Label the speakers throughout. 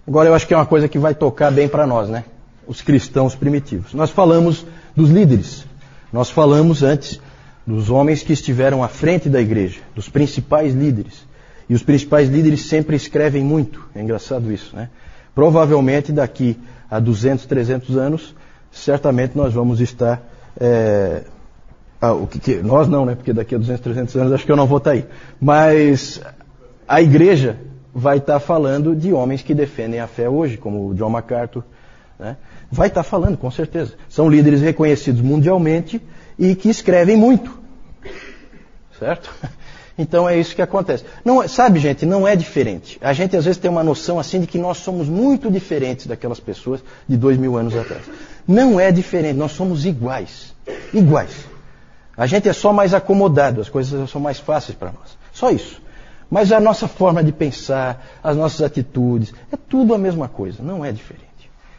Speaker 1: Agora eu acho que é uma coisa que vai tocar bem para nós, né? Os cristãos primitivos. Nós falamos dos líderes. Nós falamos antes dos homens que estiveram à frente da igreja, dos principais líderes. E os principais líderes sempre escrevem muito. É engraçado isso, né? Provavelmente daqui a 200, 300 anos, certamente nós vamos estar... nós não, né? Porque daqui a 200, 300 anos acho que eu não vou estar aí. Mas a igreja vai estar falando de homens que defendem a fé hoje, como o John MacArthur, né? Vai estar falando, com certeza. São líderes reconhecidos mundialmente e que escrevem muito. Certo? Então é isso que acontece. Não, sabe, gente, não é diferente. A gente às vezes tem uma noção assim de que nós somos muito diferentes daquelas pessoas de 2000 anos atrás. Não é diferente, nós somos iguais. Iguais. A gente é só mais acomodado, as coisas são mais fáceis para nós. Só isso. Mas a nossa forma de pensar, as nossas atitudes, é tudo a mesma coisa, não é diferente.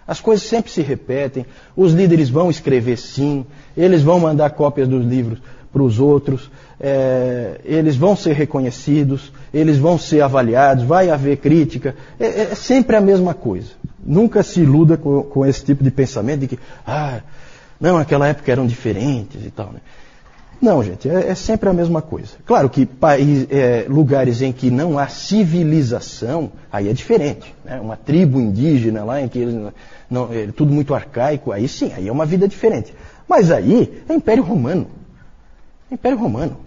Speaker 1: As coisas sempre se repetem, os líderes vão escrever sim, eles vão mandar cópias dos livros para os outros, eles vão ser reconhecidos, eles vão ser avaliados, vai haver crítica, é sempre a mesma coisa. Nunca se iluda com esse tipo de pensamento de que, não, naquela época eram diferentes e tal, né? Não, gente, é sempre a mesma coisa. Claro que lugares em que não há civilização, aí é diferente, né? Uma tribo indígena lá em que é tudo muito arcaico, aí sim, aí é uma vida diferente. Mas aí é Império Romano. Império Romano.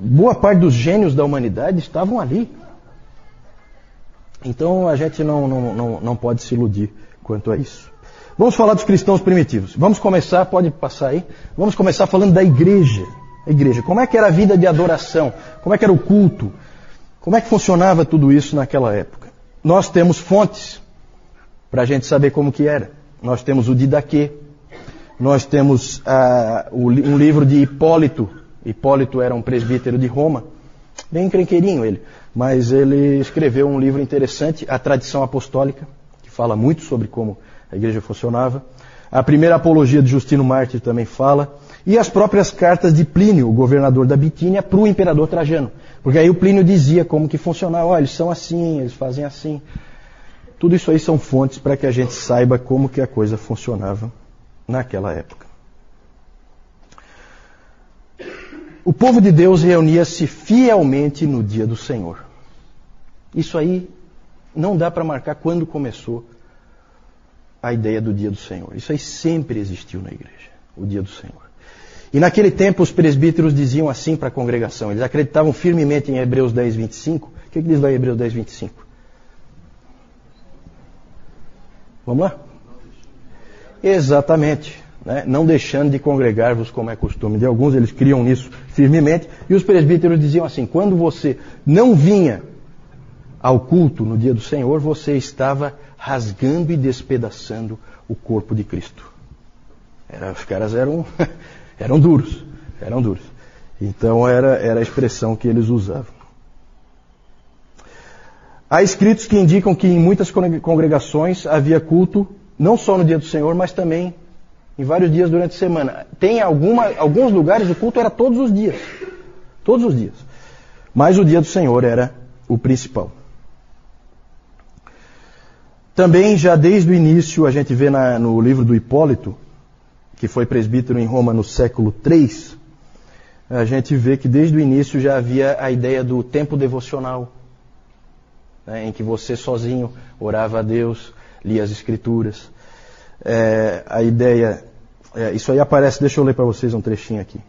Speaker 1: Boa parte dos gênios da humanidade estavam ali. Então a gente não pode se iludir quanto a isso. Vamos falar dos cristãos primitivos. Vamos começar, pode passar aí. Vamos começar falando da igreja. A igreja. Como é que era a vida de adoração? Como é que era o culto? Como é que funcionava tudo isso naquela época? Nós temos fontes para a gente saber como que era. Nós temos o Didaquê. Nós temos um livro de Hipólito. Hipólito era um presbítero de Roma. Bem encrenqueirinho ele. Mas ele escreveu um livro interessante, A Tradição Apostólica, que fala muito sobre como a igreja funcionava. A primeira apologia de Justino Mártir também fala. E as próprias cartas de Plínio, o governador da Bitínia, para o imperador Trajano. Porque aí o Plínio dizia como que funcionava. Olha, eles são assim, eles fazem assim. Tudo isso aí são fontes para que a gente saiba como que a coisa funcionava naquela época. O povo de Deus reunia-se fielmente no dia do Senhor. Isso aí não dá para marcar quando começou a ideia do dia do Senhor. Isso aí sempre existiu na igreja, o dia do Senhor. E naquele tempo os presbíteros diziam assim para a congregação, eles acreditavam firmemente em Hebreus 10, 25. O que diz lá em Hebreus 10, 25? Vamos lá? Exatamente. Né? Não deixando de congregar-vos como é costume de alguns, eles criam nisso firmemente. E os presbíteros diziam assim, quando você não vinha ao culto no dia do Senhor, você estava rasgando e despedaçando o corpo de Cristo. Os caras eram duros. Então era a expressão que eles usavam. Há escritos que indicam que em muitas congregações havia culto, não só no dia do Senhor, mas também em vários dias durante a semana. Tem alguns lugares o culto era todos os dias. Todos os dias. Mas o dia do Senhor era o principal. Também, já desde o início, a gente vê no livro do Hipólito, que foi presbítero em Roma no século III, a gente vê que desde o início já havia a ideia do tempo devocional, né, em que você sozinho orava a Deus, lia as Escrituras. A ideia, isso aí aparece, deixa eu ler para vocês um trechinho aqui.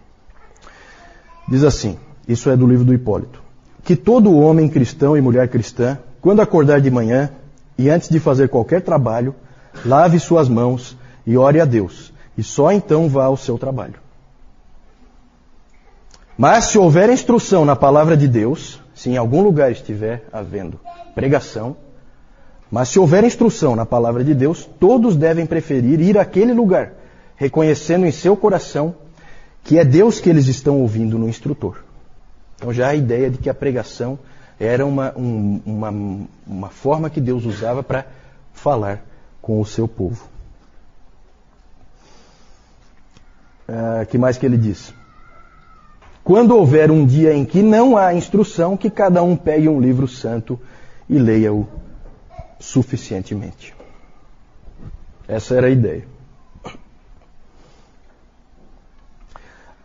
Speaker 1: Diz assim, isso é do livro do Hipólito, que todo homem cristão e mulher cristã, quando acordar de manhã, e antes de fazer qualquer trabalho, lave suas mãos e ore a Deus, e só então vá ao seu trabalho. Mas se houver instrução na palavra de Deus, se em algum lugar estiver havendo pregação, mas se houver instrução na palavra de Deus, todos devem preferir ir àquele lugar, reconhecendo em seu coração que é Deus que eles estão ouvindo no instrutor. Então já há a ideia de que a pregação era uma forma que Deus usava para falar com o seu povo. Que mais que ele diz? Quando houver um dia em que não há instrução, que cada um pegue um livro santo e leia-o suficientemente. Essa era a ideia.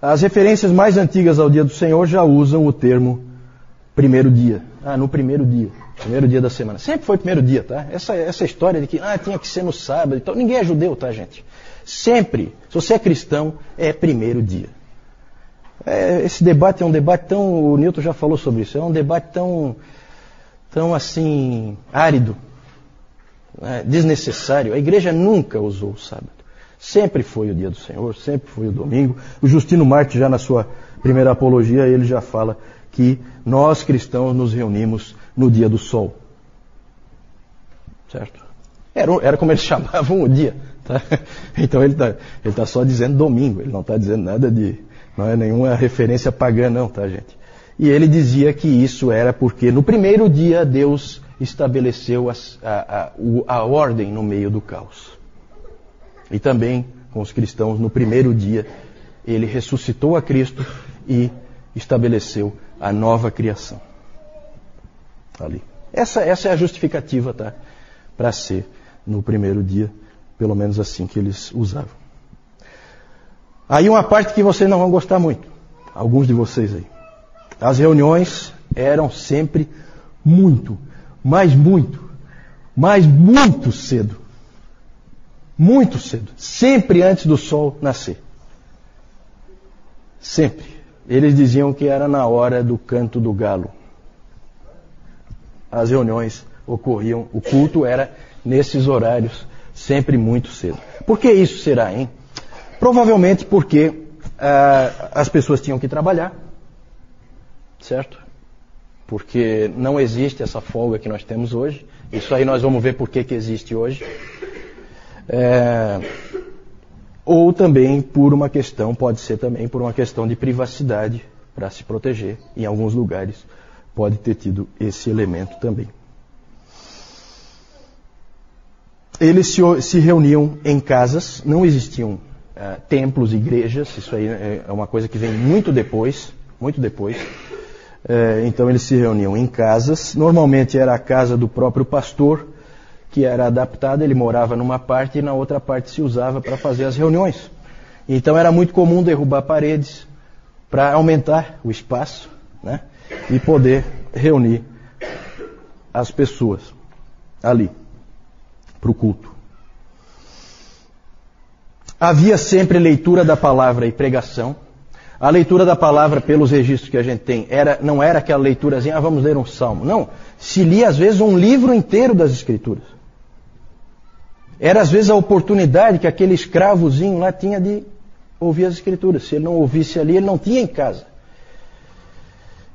Speaker 1: As referências mais antigas ao dia do Senhor já usam o termo primeiro dia. No primeiro dia da semana. Sempre foi primeiro dia, tá? Essa história de que tinha que ser no sábado e tal. Ninguém é judeu, tá, gente? Sempre, se você é cristão, é primeiro dia. Esse debate é um debate tão... O Newton já falou sobre isso. É um debate tão assim, árido, desnecessário. A igreja nunca usou o sábado. Sempre foi o dia do Senhor, sempre foi o domingo. O Justino Marte, já na sua primeira apologia, ele já fala que nós cristãos nos reunimos no dia do sol. Certo? Era como eles chamavam o dia. Tá? Então ele tá só dizendo domingo, ele não está dizendo nada de... Não é nenhuma referência pagã não, tá, gente? E ele dizia que isso era porque no primeiro dia Deus estabeleceu a ordem no meio do caos. E também com os cristãos, no primeiro dia, ele ressuscitou a Cristo e estabeleceu a nova criação. Ali. Essa é a justificativa, tá? Para ser no primeiro dia, pelo menos assim que eles usavam. Aí uma parte que vocês não vão gostar muito, alguns de vocês aí. As reuniões eram sempre muito cedo. Muito cedo. Sempre antes do sol nascer. Sempre. Eles diziam que era na hora do canto do galo. As reuniões ocorriam, o culto era nesses horários, sempre muito cedo. Por que isso será, hein? Provavelmente porque as pessoas tinham que trabalhar. Certo? Porque não existe essa folga que nós temos hoje. Isso aí nós vamos ver por que existe hoje. Ou também pode ser também por uma questão de privacidade, para se proteger. Em alguns lugares pode ter tido esse elemento também. Eles se reuniam em casas, não existiam templos, igrejas, isso aí é uma coisa que vem muito depois. Então eles se reuniam em casas, normalmente era a casa do próprio pastor, que era adaptada, ele morava numa parte e na outra parte se usava para fazer as reuniões. Então era muito comum derrubar paredes para aumentar o espaço, né, e poder reunir as pessoas ali para o culto. Havia sempre leitura da palavra e pregação. A leitura da palavra, pelos registros que a gente tem, não era aquela leiturazinha, vamos ler um salmo. Não, se lia às vezes um livro inteiro das Escrituras. Era às vezes a oportunidade que aquele escravozinho lá tinha de ouvir as Escrituras. Se ele não ouvisse ali, ele não tinha em casa.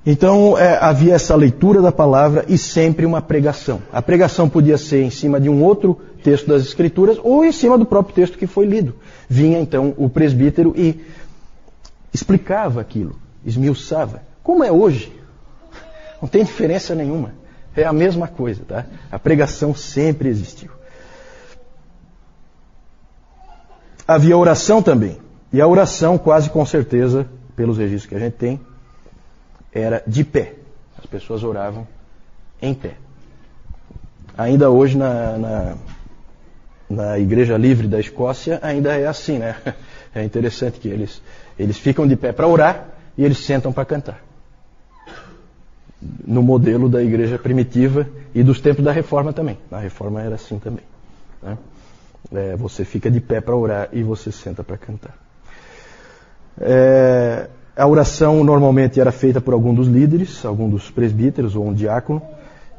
Speaker 1: Então havia essa leitura da palavra e sempre uma pregação. A pregação podia ser em cima de um outro texto das Escrituras ou em cima do próprio texto que foi lido. Vinha então o presbítero e explicava aquilo, esmiuçava. Como é hoje? Não tem diferença nenhuma. É a mesma coisa, tá? A pregação sempre existiu. Havia oração também. E a oração, quase com certeza, pelos registros que a gente tem, era de pé. As pessoas oravam em pé. Ainda hoje na Igreja Livre da Escócia ainda é assim, né? É interessante que eles ficam de pé para orar e eles sentam para cantar. No modelo da igreja primitiva e dos tempos da Reforma também. Na Reforma era assim também, né? Você fica de pé para orar e você senta para cantar. A oração normalmente era feita por algum dos líderes, algum dos presbíteros ou um diácono,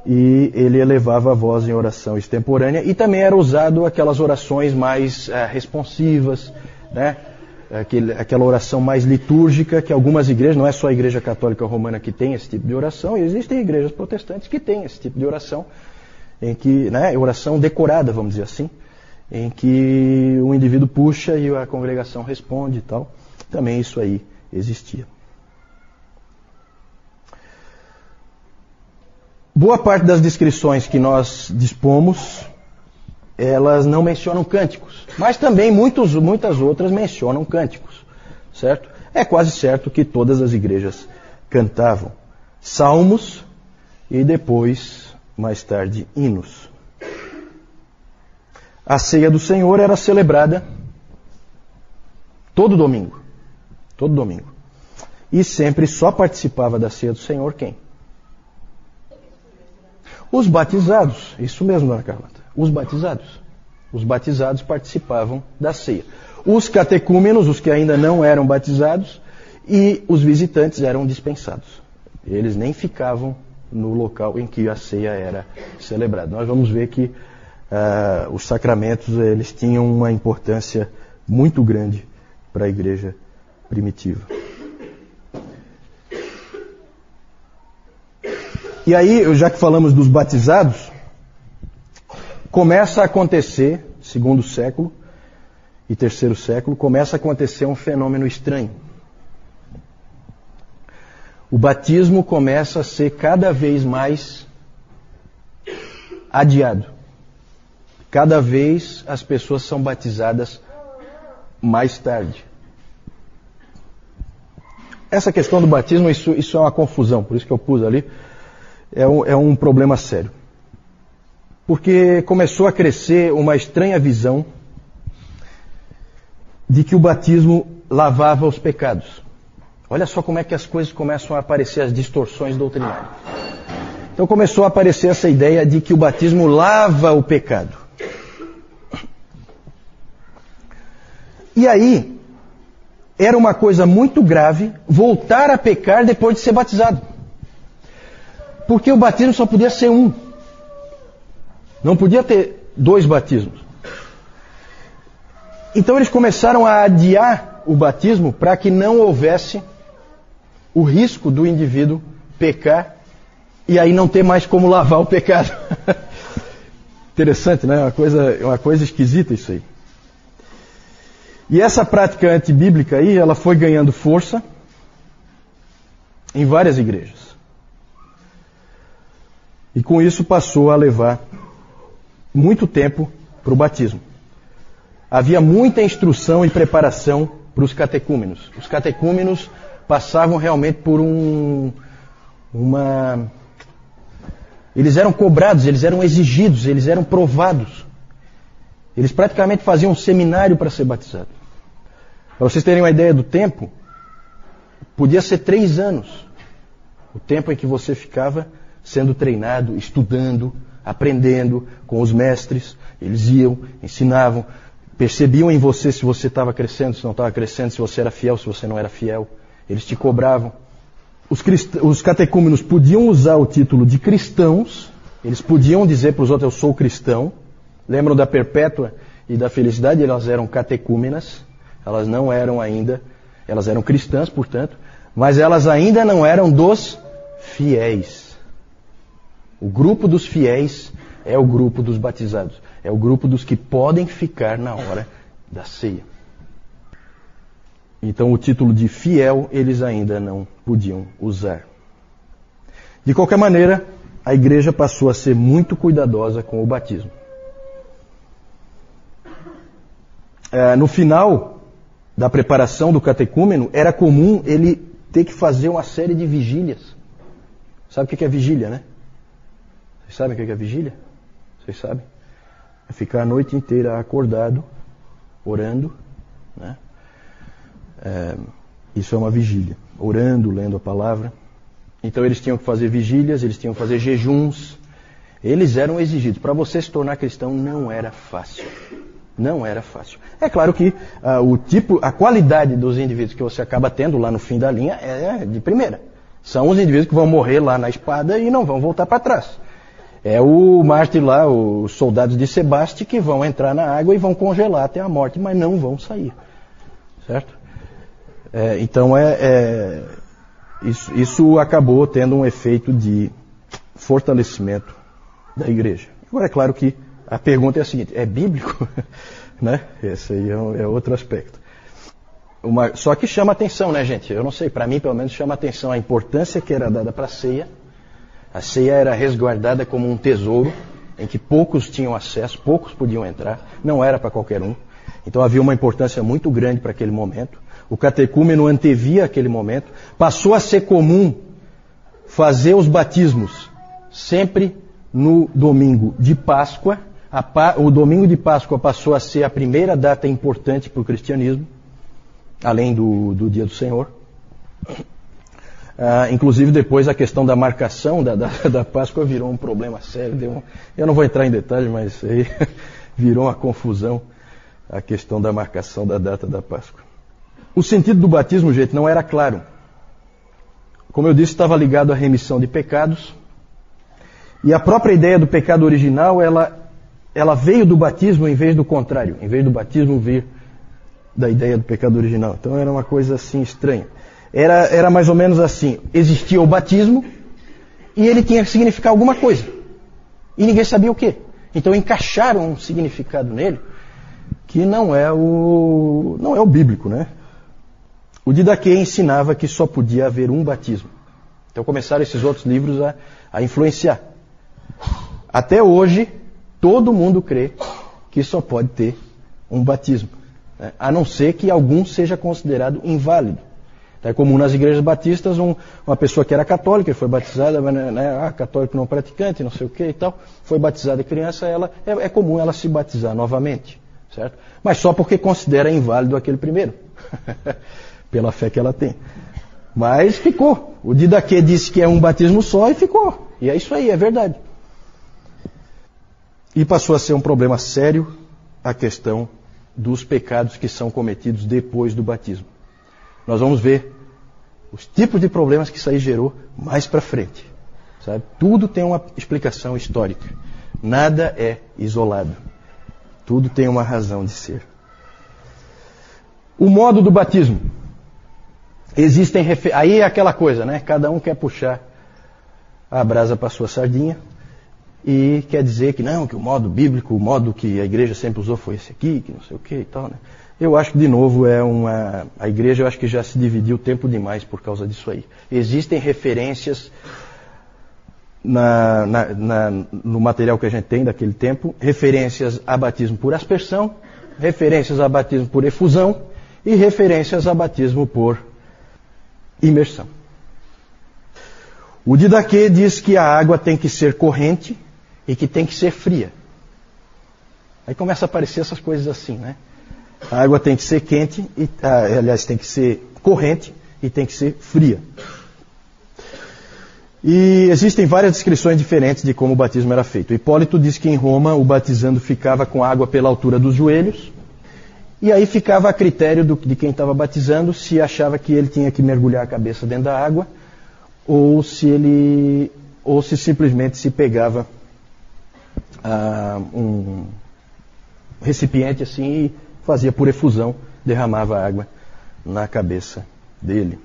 Speaker 1: e ele elevava a voz em oração extemporânea, e também era usado aquelas orações mais responsivas, né? Aquela oração mais litúrgica, que algumas igrejas, não é só a Igreja Católica Romana que tem esse tipo de oração, e existem igrejas protestantes que têm esse tipo de oração, em que, né, oração decorada, vamos dizer assim, em que o indivíduo puxa e a congregação responde e tal. Também isso aí existia. Boa parte das descrições que nós dispomos, elas não mencionam cânticos, mas também muitas outras mencionam cânticos, certo? É quase certo que todas as igrejas cantavam salmos e depois, mais tarde, hinos. a ceia do Senhor era celebrada todo domingo. Todo domingo. E sempre só participava da ceia do Senhor quem? Os batizados. Isso mesmo, dona Carlota. Os batizados. Os batizados participavam da ceia. Os catecúmenos, os que ainda não eram batizados, e os visitantes eram dispensados. Eles nem ficavam no local em que a ceia era celebrada. Nós vamos ver que os sacramentos eles tinham uma importância muito grande para a igreja primitiva. E aí, já que falamos dos batizados, começa a acontecer, segundo século e terceiro século, começa a acontecer um fenômeno estranho. O batismo começa a ser cada vez mais adiado. Cada vez as pessoas são batizadas mais tarde. Essa questão do batismo, isso é uma confusão, por isso que eu pus ali, é um problema sério. Porque começou a crescer uma estranha visão de que o batismo lavava os pecados. Olha só como é que as coisas começam a aparecer, as distorções doutrinárias. Então começou a aparecer essa ideia de que o batismo lava o pecado. E aí, era uma coisa muito grave voltar a pecar depois de ser batizado. Porque o batismo só podia ser um. Não podia ter 2 batismos. Então eles começaram a adiar o batismo para que não houvesse o risco do indivíduo pecar e aí não ter mais como lavar o pecado. Interessante, né? É uma coisa esquisita isso aí. E essa prática antibíblica aí, ela foi ganhando força em várias igrejas. E com isso passou a levar muito tempo para o batismo. Havia muita instrução e preparação para os catecúmenos. Os catecúmenos passavam realmente por Eles eram cobrados, eles eram exigidos, eles eram provados. Eles praticamente faziam um seminário para ser batizado. Para vocês terem uma ideia do tempo, podia ser 3 anos. O tempo em que você ficava sendo treinado, estudando, aprendendo com os mestres. Eles iam, ensinavam, percebiam em você se você estava crescendo, se não estava crescendo, se você era fiel, se você não era fiel. Eles te cobravam. Os catecúmenos podiam usar o título de cristãos, eles podiam dizer para os outros, eu sou cristão. Lembram da Perpétua e da Felicidade? Elas eram catecúmenas, elas não eram ainda, elas eram cristãs, portanto, mas elas ainda não eram dos fiéis. O grupo dos fiéis é o grupo dos batizados, é o grupo dos que podem ficar na hora da ceia. Então o título de fiel eles ainda não podiam usar. De qualquer maneira, a igreja passou a ser muito cuidadosa com o batismo. No final da preparação do catecúmeno, era comum ele ter que fazer uma série de vigílias. Sabe o que é vigília, né? Vocês sabem o que é vigília? Vocês sabem? É ficar a noite inteira acordado, orando, né? Isso é uma vigília. Orando, lendo a palavra. Então eles tinham que fazer vigílias, eles tinham que fazer jejuns. Eles eram exigidos. Para você se tornar cristão não era fácil. Não era fácil. É claro que a qualidade dos indivíduos que você acaba tendo lá no fim da linha é de primeira. São os indivíduos que vão morrer lá na espada e não vão voltar para trás. É o mártir lá, os soldados de Sebaste, que vão entrar na água e vão congelar até a morte, mas não vão sair. Certo? Então isso acabou tendo um efeito de fortalecimento da igreja. Agora é claro que a pergunta é a seguinte, é bíblico? Né? Esse aí é outro aspecto. Só que chama atenção, né, gente? Eu não sei, para mim pelo menos chama atenção a importância que era dada para a ceia. A ceia era resguardada como um tesouro, em que poucos tinham acesso, poucos podiam entrar, não era para qualquer um. Então havia uma importância muito grande para aquele momento. O catecúmeno antevia aquele momento. Passou a ser comum fazer os batismos sempre no domingo de Páscoa, O domingo de Páscoa passou a ser a primeira data importante para o cristianismo, além do Dia do Senhor. Inclusive depois a questão da marcação da Páscoa virou um problema sério. Eu não vou entrar em detalhes, mas aí virou uma confusão a questão da marcação da data da Páscoa. O sentido do batismo, gente, não era claro. Como eu disse, estava ligado à remissão de pecados. E a própria ideia do pecado original, ela veio do batismo em vez do contrário. Em vez do batismo vir da ideia do pecado original. Então era uma coisa assim estranha. Era mais ou menos assim. Existia o batismo e ele tinha que significar alguma coisa. E ninguém sabia o quê. Então encaixaram um significado nele que não é o bíblico, né? O Didaquê ensinava que só podia haver um batismo. Então começaram esses outros livros a influenciar. Até hoje, todo mundo crê que só pode ter um batismo, né? A não ser que algum seja considerado inválido. Então, é comum nas igrejas batistas uma pessoa que era católica e foi batizada, né, católico não praticante, não sei o que e tal, foi batizada criança, é comum ela se batizar novamente, certo? Mas só porque considera inválido aquele primeiro, pela fé que ela tem. Mas ficou. O Didaquê disse que é um batismo só e ficou. E é isso aí, é verdade. E passou a ser um problema sério a questão dos pecados que são cometidos depois do batismo. Nós vamos ver os tipos de problemas que isso aí gerou mais para frente. Sabe? Tudo tem uma explicação histórica. Nada é isolado. Tudo tem uma razão de ser. O modo do batismo. Aí é aquela coisa, né? Cada um quer puxar a brasa para a sua sardinha e quer dizer que não, que o modo bíblico, o modo que a igreja sempre usou foi esse aqui, que não sei o que e tal, né? Eu acho que, de novo, a igreja eu acho que já se dividiu tempo demais por causa disso aí. Existem referências no material que a gente tem daquele tempo, referências a batismo por aspersão, referências a batismo por efusão e referências a batismo por imersão. O Didaquê diz que a água tem que ser corrente e que tem que ser fria. Aí começa a aparecer essas coisas assim, né? A água tem que ser quente, aliás, tem que ser corrente e tem que ser fria. E existem várias descrições diferentes de como o batismo era feito. Hipólito diz que em Roma o batizando ficava com água pela altura dos joelhos, e aí ficava a critério de quem estava batizando se achava que ele tinha que mergulhar a cabeça dentro da água, ou se simplesmente se pegava um recipiente assim e fazia por efusão, derramava água na cabeça dele.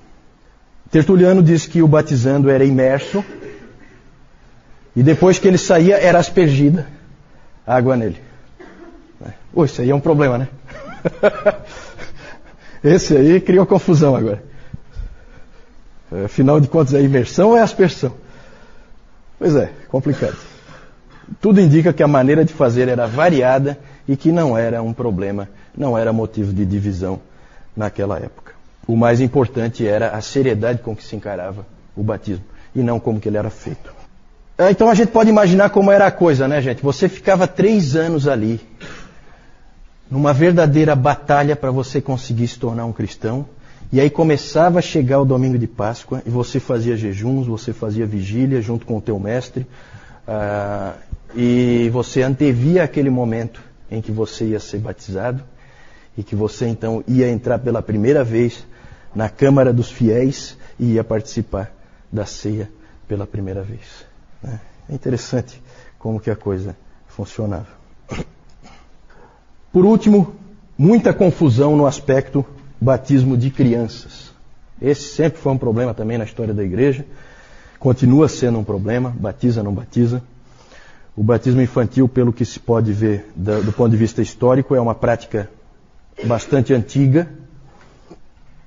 Speaker 1: Tertuliano diz que o batizando era imerso e depois que ele saía era aspergida água nele. Isso aí é um problema, né? Esse aí criou confusão agora. Afinal de contas, é imersão ou é aspersão? Pois é, complicado. Tudo indica que a maneira de fazer era variada e que não era um problema, não era motivo de divisão naquela época. O mais importante era a seriedade com que se encarava o batismo e não como que ele era feito. Então a gente pode imaginar como era a coisa, né, gente? Você ficava 3 anos ali, numa verdadeira batalha para você conseguir se tornar um cristão, e aí começava a chegar o domingo de Páscoa e você fazia jejuns, você fazia vigília junto com o teu mestre, e você antevia aquele momento em que você ia ser batizado e que você então ia entrar pela primeira vez na Câmara dos Fiéis e ia participar da ceia pela primeira vez. É interessante como que a coisa funcionava. Por último, muita confusão no aspecto batismo de crianças. Esse sempre foi um problema também na história da igreja. Continua sendo um problema, batiza, não batiza. O batismo infantil, pelo que se pode ver do ponto de vista histórico, é uma prática bastante antiga,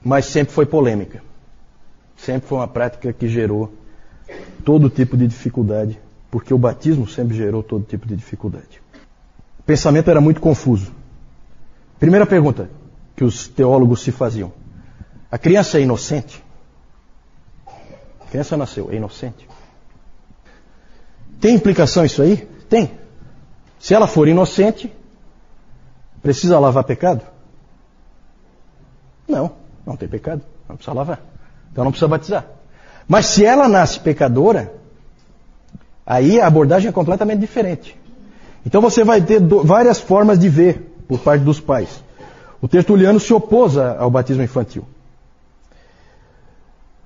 Speaker 1: mas sempre foi polêmica. Sempre foi uma prática que gerou todo tipo de dificuldade, porque o batismo sempre gerou todo tipo de dificuldade. O pensamento era muito confuso. Primeira pergunta que os teólogos se faziam: a criança é inocente? A criança nasceu, é inocente? Tem implicação isso aí? Tem. Se ela for inocente, precisa lavar pecado? Não tem pecado, não precisa lavar. Então não precisa batizar. Mas se ela nasce pecadora, aí a abordagem é completamente diferente. Então você vai ter várias formas de ver por parte dos pais. O Tertuliano se opôs ao batismo infantil.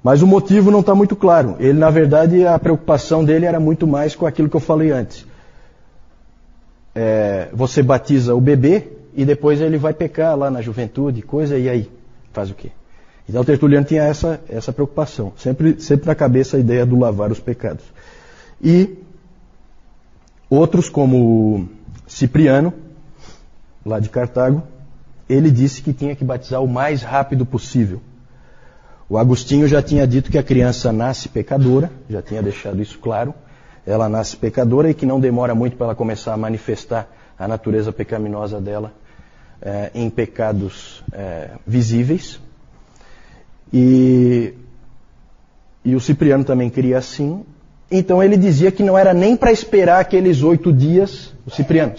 Speaker 1: Mas o motivo não está muito claro. Ele, na verdade, a preocupação dele era muito mais com aquilo que eu falei antes. Você batiza o bebê e depois ele vai pecar lá na juventude, coisa, e aí? Faz o quê? Então o Tertuliano tinha essa preocupação. Sempre na cabeça a ideia do lavar os pecados. E outros, como Cipriano, lá de Cartago, ele disse que tinha que batizar o mais rápido possível. O Agostinho já tinha dito que a criança nasce pecadora, já tinha deixado isso claro. Ela nasce pecadora e que não demora muito para ela começar a manifestar a natureza pecaminosa dela em pecados visíveis. E o Cipriano também queria assim. Então ele dizia que não era nem para esperar aqueles 8 dias. O Cipriano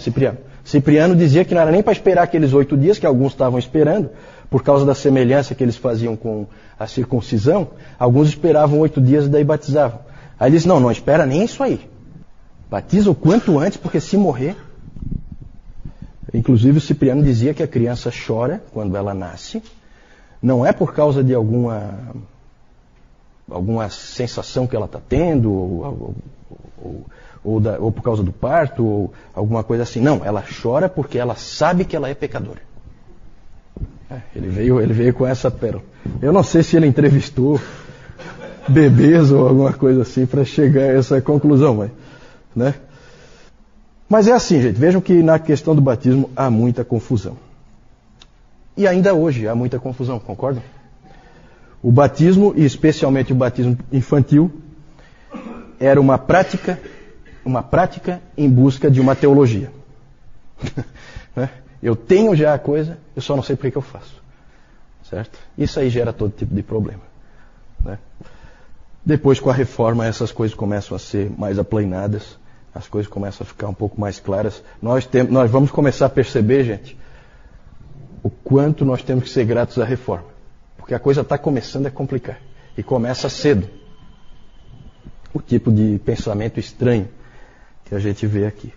Speaker 1: dizia que não era nem para esperar aqueles 8 dias, que alguns estavam esperando, por causa da semelhança que eles faziam com a circuncisão. Alguns esperavam 8 dias e daí batizavam. Aí ele disse, não espera nem isso aí. Batiza o quanto antes, porque se morrer... Inclusive o Cipriano dizia que a criança chora quando ela nasce. Não é por causa de alguma sensação que ela está tendo, ou por causa do parto, ou alguma coisa assim. Não, ela chora porque ela sabe que ela é pecadora. Ele veio com essa pérola. Eu não sei se ele entrevistou bebês ou alguma coisa assim para chegar a essa conclusão, né? Mas é assim, gente. Vejam que na questão do batismo há muita confusão. E ainda hoje há muita confusão, concordam? O batismo, e especialmente o batismo infantil, era uma prática em busca de uma teologia. Eu tenho já a coisa, eu só não sei por que eu faço. Certo? Isso aí gera todo tipo de problema. Né? Depois, com a reforma, essas coisas começam a ser mais aplainadas, as coisas começam a ficar um pouco mais claras. Nós vamos começar a perceber, gente, o quanto nós temos que ser gratos à reforma. Porque a coisa está começando a complicar. E começa cedo. O tipo de pensamento estranho que a gente vê aqui.